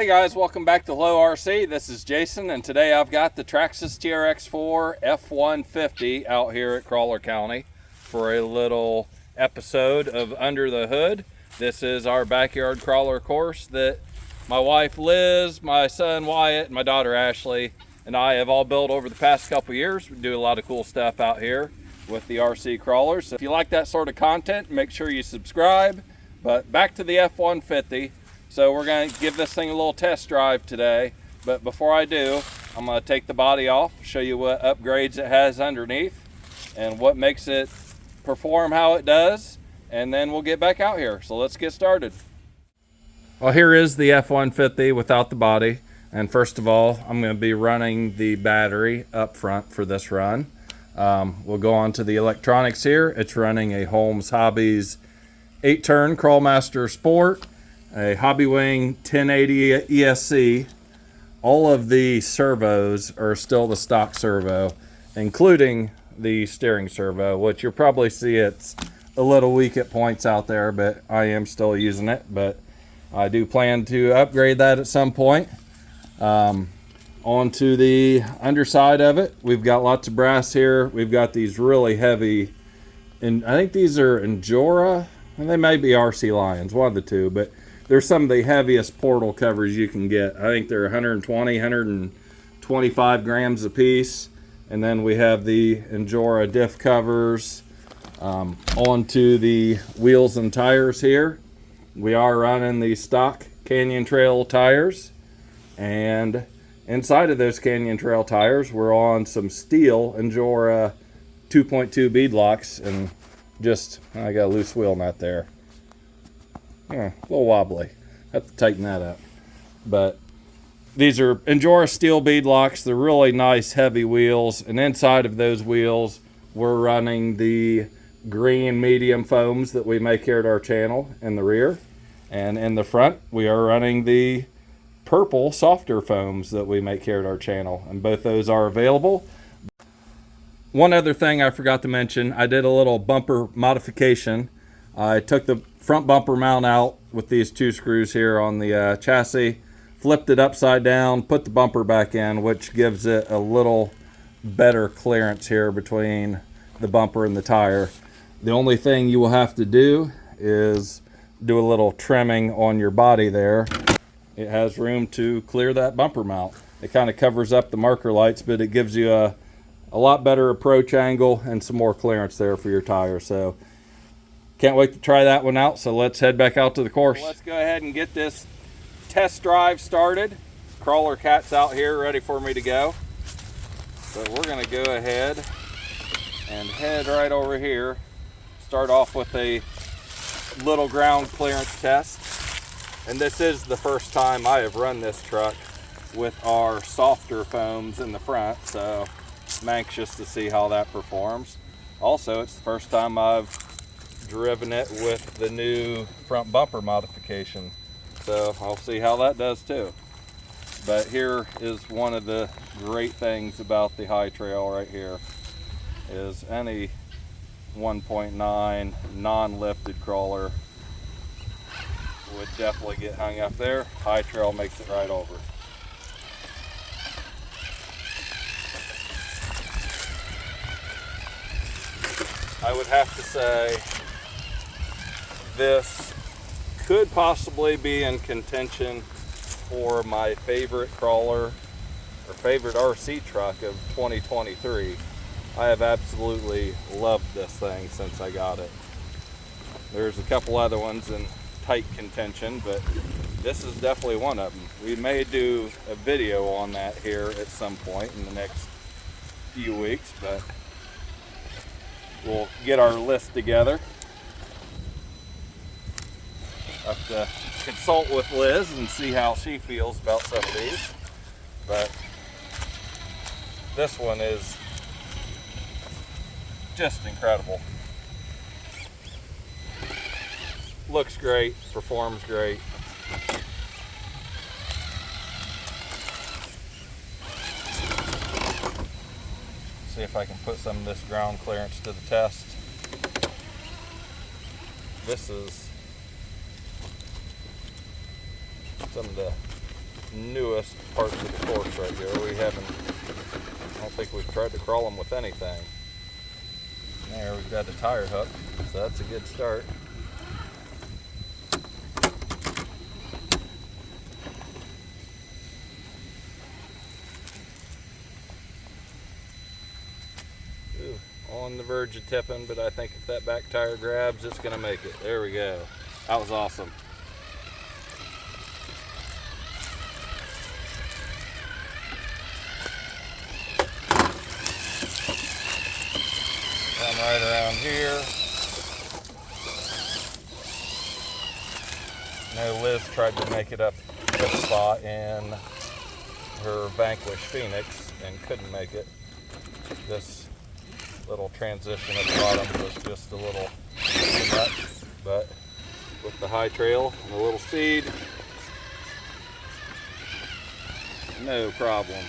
guys, welcome back to Low RC. This is Jason, and today I've got the Traxxas TRX4 F150 out here at Crawler County for a little episode of Under the Hood. This is our backyard crawler course that my wife Liz, my son Wyatt, and my daughter Ashley and I have all built over the past couple years. We do a lot of cool stuff out here with the RC crawlers. So if you like that sort of content, make sure you subscribe. But back to the F150. So we're going to give this thing a little test drive today. But before I do, I'm going to take the body off, show you what upgrades it has underneath and what makes it perform how it does. And then we'll get back out here. So let's get started. Well, here is the F150 without the body. And first of all, I'm going to be running the battery up front for this run. We'll go on to the electronics here. It's running a Holmes Hobbies 8-turn Crawlmaster Sport, a Hobbywing 1080 ESC. All of the servos are still the stock servo, including the steering servo, which you'll probably see it's a little weak at points out there, but I am still using it. But I do plan to upgrade that at some point. Onto the underside of it, we've got lots of brass here. We've got these really heavy, and I think these are Injora, and they may be RC Lions, one of the two, but they're some of the heaviest portal covers you can get. I think they're 120, 125 grams a piece. And then we have the Injora diff covers. Onto the wheels and tires here. We are running the stock Canyon Trail tires. And inside of those Canyon Trail tires, we're on some steel Injora 2.2 bead locks. And just, I got a loose wheel nut there. A little wobbly. Have to tighten that up. But these are Injora steel bead locks. They're really nice heavy wheels. And inside of those wheels, we're running the green medium foams that we make here at our channel in the rear. And in the front, we are running the purple softer foams that we make here at our channel. And both those are available. One other thing I forgot to mention, I did a little bumper modification. I took the front bumper mount out with these two screws here on the chassis, flipped it upside down, put the bumper back in, which gives it a little better clearance here between the bumper and the tire. The only thing you will have to do is do a little trimming on your body there. It has room to clear that bumper mount. It kind of covers up the marker lights, but it gives you a lot better approach angle and some more clearance there for your tire. So can't wait to try that one out. So let's head back out to the course. Let's go ahead and get this test drive started. Crawler Cat's out here ready for me to go. So we're going to go ahead and head right over here. Start off with a little ground clearance test. And this is the first time I have run this truck with our softer foams in the front. So I'm anxious to see how that performs. Also, it's the first time I've driven it with the new front bumper modification. So I'll see how that does too. But here is one of the great things about the hightrail right here is any 1.9 non-lifted crawler would definitely get hung up there. Hightrail makes it right over. I would have to say this could possibly be in contention for my favorite crawler or favorite RC truck of 2023. I have absolutely loved this thing since I got it. There's a couple other ones in tight contention, but this is definitely one of them. We may do a video on that here at some point in the next few weeks, but we'll get our list together. I have to consult with Liz and see how she feels about some of these. But this one is just incredible. Looks great, performs great. See if I can put some of this ground clearance to the test. This is some of the newest parts of the course right here. I don't think we've tried to crawl them with anything. There, we've got the tire hook, so that's a good start. Ooh, on the verge of tipping, but I think if that back tire grabs, it's gonna make it. There we go. That was awesome. Come right around here. No, Liz tried to make it up this spot in her Vanquish Phoenix and couldn't make it. This little transition at the bottom was just a little too much, but with the high trail and a little speed, no problem.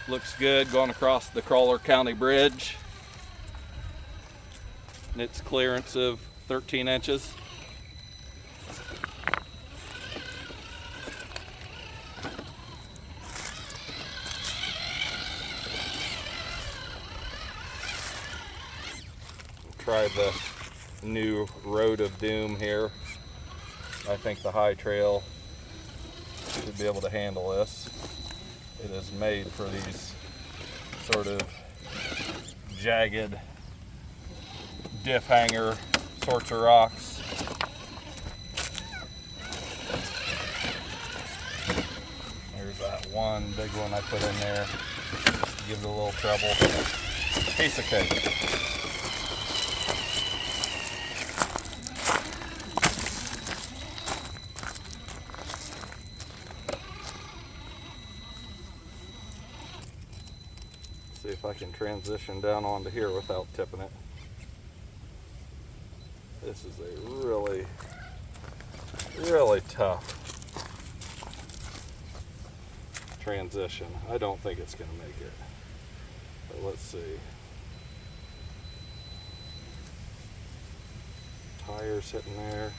Looks good going across the Crawler County Bridge. And its clearance of 13 inches. Try the new Road of Doom here. I think the high trail should be able to handle this. It is made for these sort of jagged diff hanger sorts of rocks. There's that one big one I put in there. Give it a little trouble. Piece of cake. See if I can transition down onto here without tipping it. This is a really, really tough transition. I don't think it's going to make it. But let's see. Tires hitting there.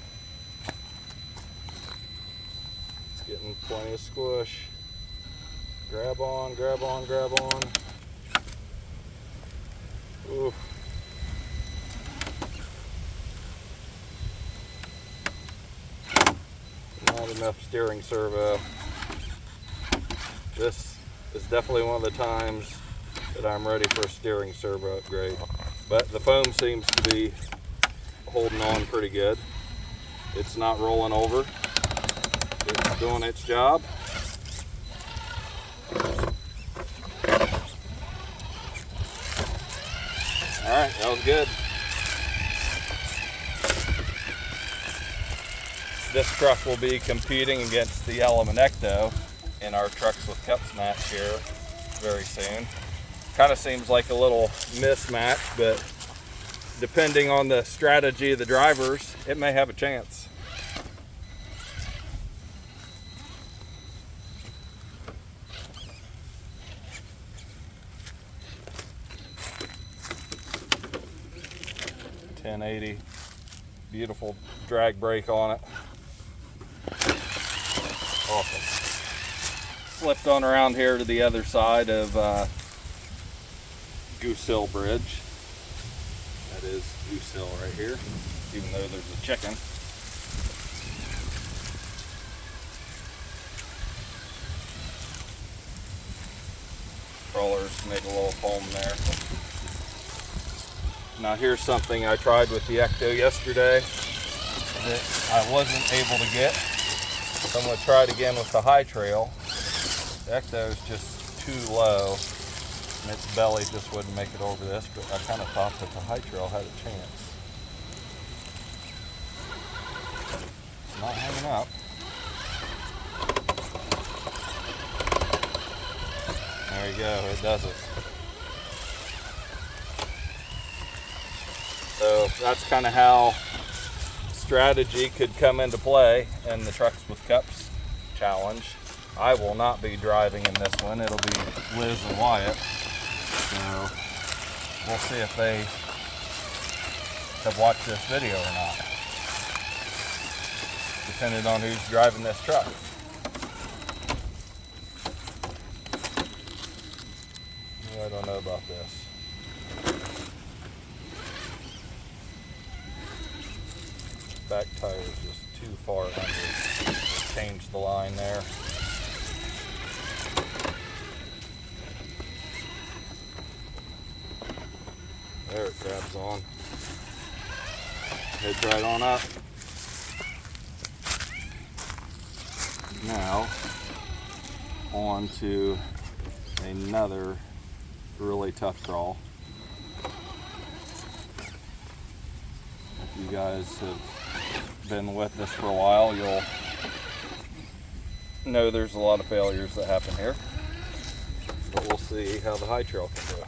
It's getting plenty of squish. Grab on, grab on, grab on. Oof. Not enough steering servo. This is definitely one of the times that I'm ready for a steering servo upgrade. But the foam seems to be holding on pretty good. It's not rolling over. It's doing its job. Alright, that was good. This truck will be competing against the Element Ecto in our Trucks with Cups match here very soon. Kind of seems like a little mismatch, but depending on the strategy of the drivers, it may have a chance. .1080, beautiful drag brake on it. Awesome. Flipped on around here to the other side of Goose Hill Bridge. That is Goose Hill right here, even though there's a chicken. Crawlers made a little home there. Now here's something I tried with the Ecto yesterday that I wasn't able to get. So I'm going to try it again with the high trail. The Ecto is just too low and its belly just wouldn't make it over this, but I kind of thought that the high trail had a chance. It's not hanging up. There you go, it does it. So that's kind of how strategy could come into play in the Trucks with Cups challenge. I will not be driving in this one. It'll be Liz and Wyatt. So we'll see if they have watched this video or not, depending on who's driving this truck. I don't know about this. Back tire is just too far under. Change the line there. There it grabs on. Heads right on up. Now on to another really tough crawl. If you guys have been with us for a while, you'll know there's a lot of failures that happen here, but we'll see how the high trail can do.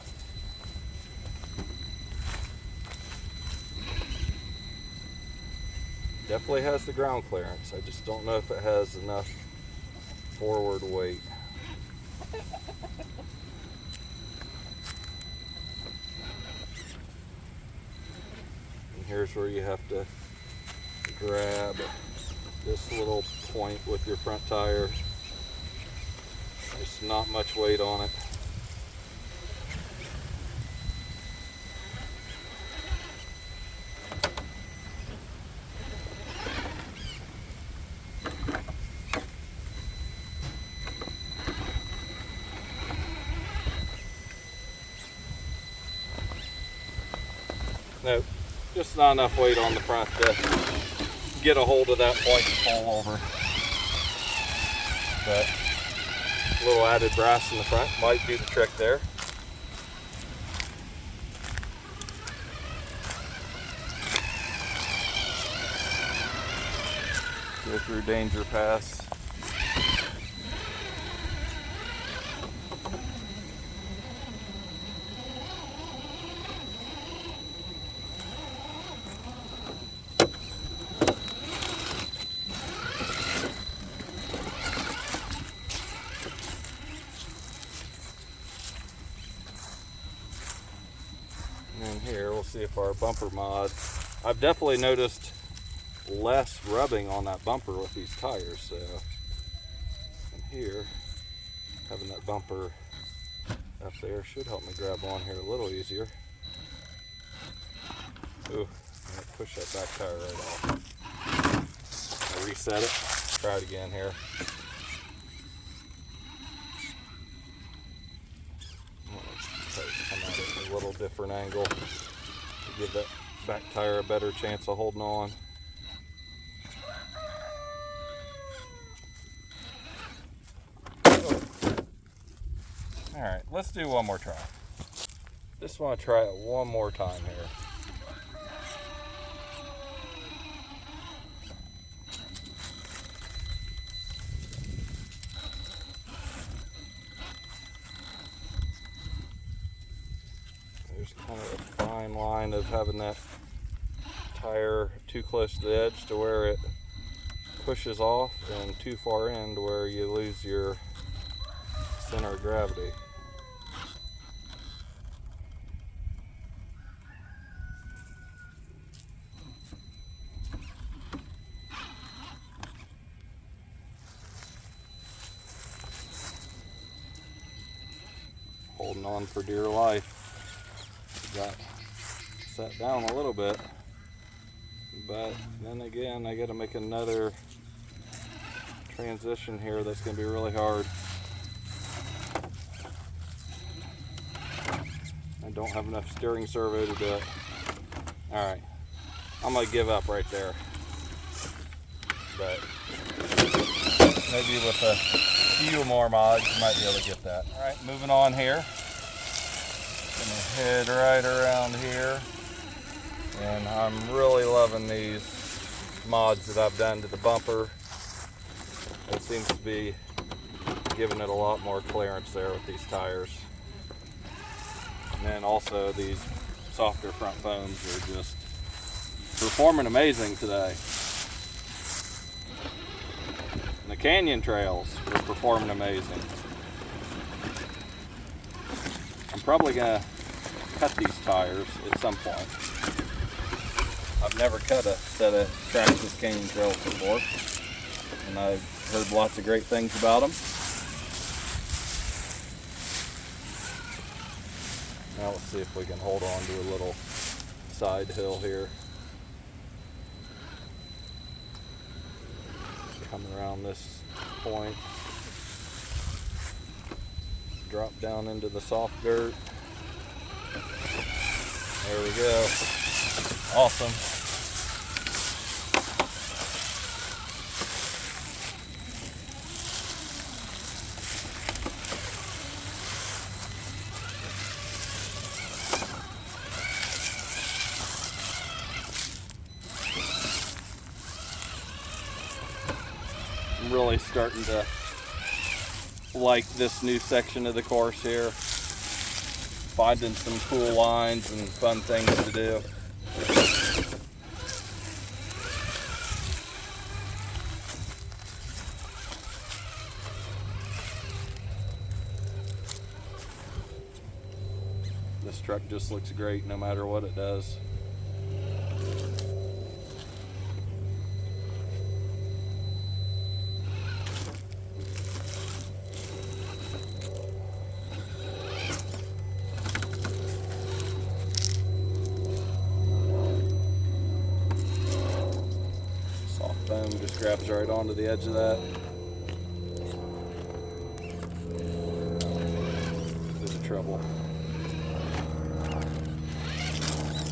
Definitely has the ground clearance. I just don't know if it has enough forward weight. And here's where you have to grab this little point with your front tire. There's not much weight on it. Nope, just not enough weight on the front to get a hold of that point and pull over. But a little added brass in the front might do the trick there. Go through danger pass. And here we'll see if our bumper mod, I've definitely noticed less rubbing on that bumper with these tires. So, and here, having that bumper up there should help me grab on here a little easier. Ooh, I'm gonna push that back tire right off. I'll reset it, try it again here. Try to come at it at a little different angle to give that back tire a better chance of holding on. Alright, let's do one more try. Just want to try it one more time here. There's kind of a fine line of having that tire too close to the edge to where it pushes off and too far in to where you lose your center of gravity. Holding on for dear life. Got set down a little bit, but then again I got to make another transition here that's going to be really hard. I don't have enough steering servo to do it. Alright, I'm going to give up right there, but maybe with a few more mods you might be able to get that. Alright, moving on here. Gonna head right around here, and I'm really loving these mods that I've done to the bumper. It seems to be giving it a lot more clearance there with these tires. And then also these softer front foams are just performing amazing today. And the Canyon Trails is performing amazing. I'm probably gonna cut these tires at some point. I've never cut a set of traxxas canyon trails before, and I've heard lots of great things about them. Now let's see if we can hold on to a little side hill here. Come around this point, drop down into the soft dirt. There we go. Awesome. I'm really starting to like this new section of the course here. Finding some cool lines and fun things to do. This truck just looks great no matter what it does. Foam just grabs right onto the edge of that. There's a trouble.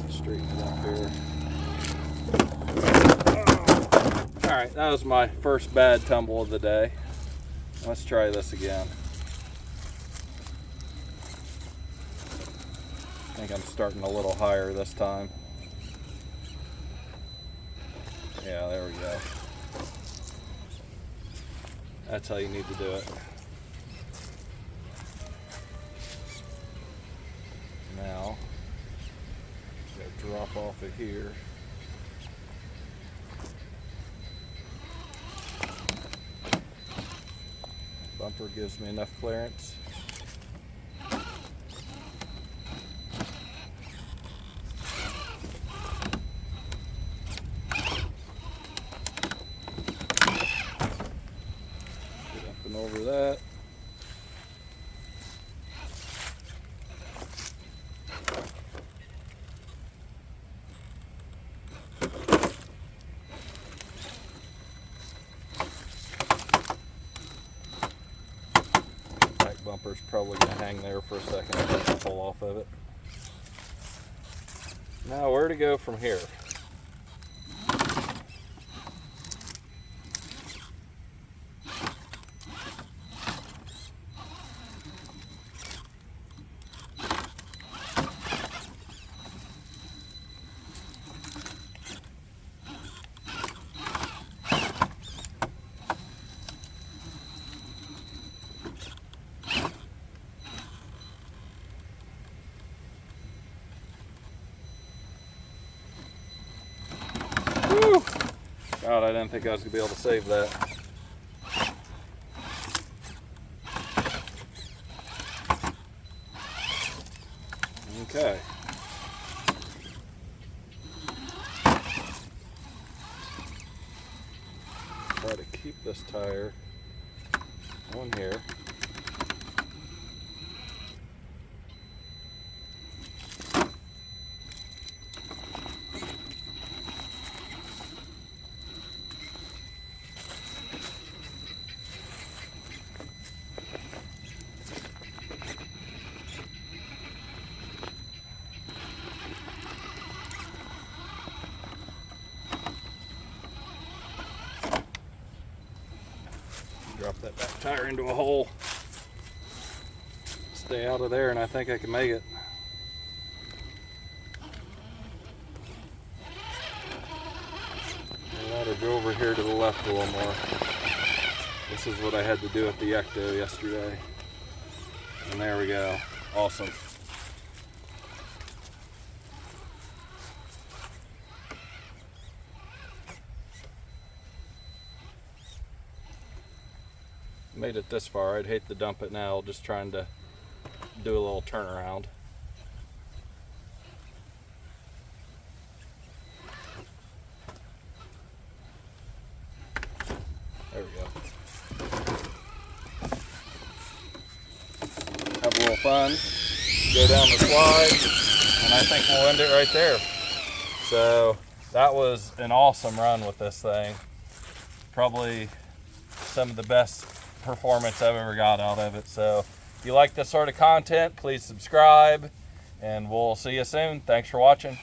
Straighten it up here. Alright, that was my first bad tumble of the day. Let's try this again. I think I'm starting a little higher this time. Yeah, there we go. That's how you need to do it. Now, gotta drop off of here. Bumper gives me enough clearance. Over that. Back bumper's probably going to hang there for a second and pull off of it. Now where to go from here? Whew. God, I didn't think I was going to be able to save that. Okay. Try to keep this tire on here. Drop that back tire into a hole. Stay out of there, and I think I can make it. I ought to go over here to the left a little more. This is what I had to do at the Ecto yesterday. And there we go. Awesome. Made it this far. I'd hate to dump it now, just trying to do a little turnaround. fun. Go down the slide, and I think we'll end it right there. So that was an awesome run with this thing. Probably some of the best performance I've ever got out of it. So if you like this sort of content, please subscribe, and we'll see you soon. Thanks for watching.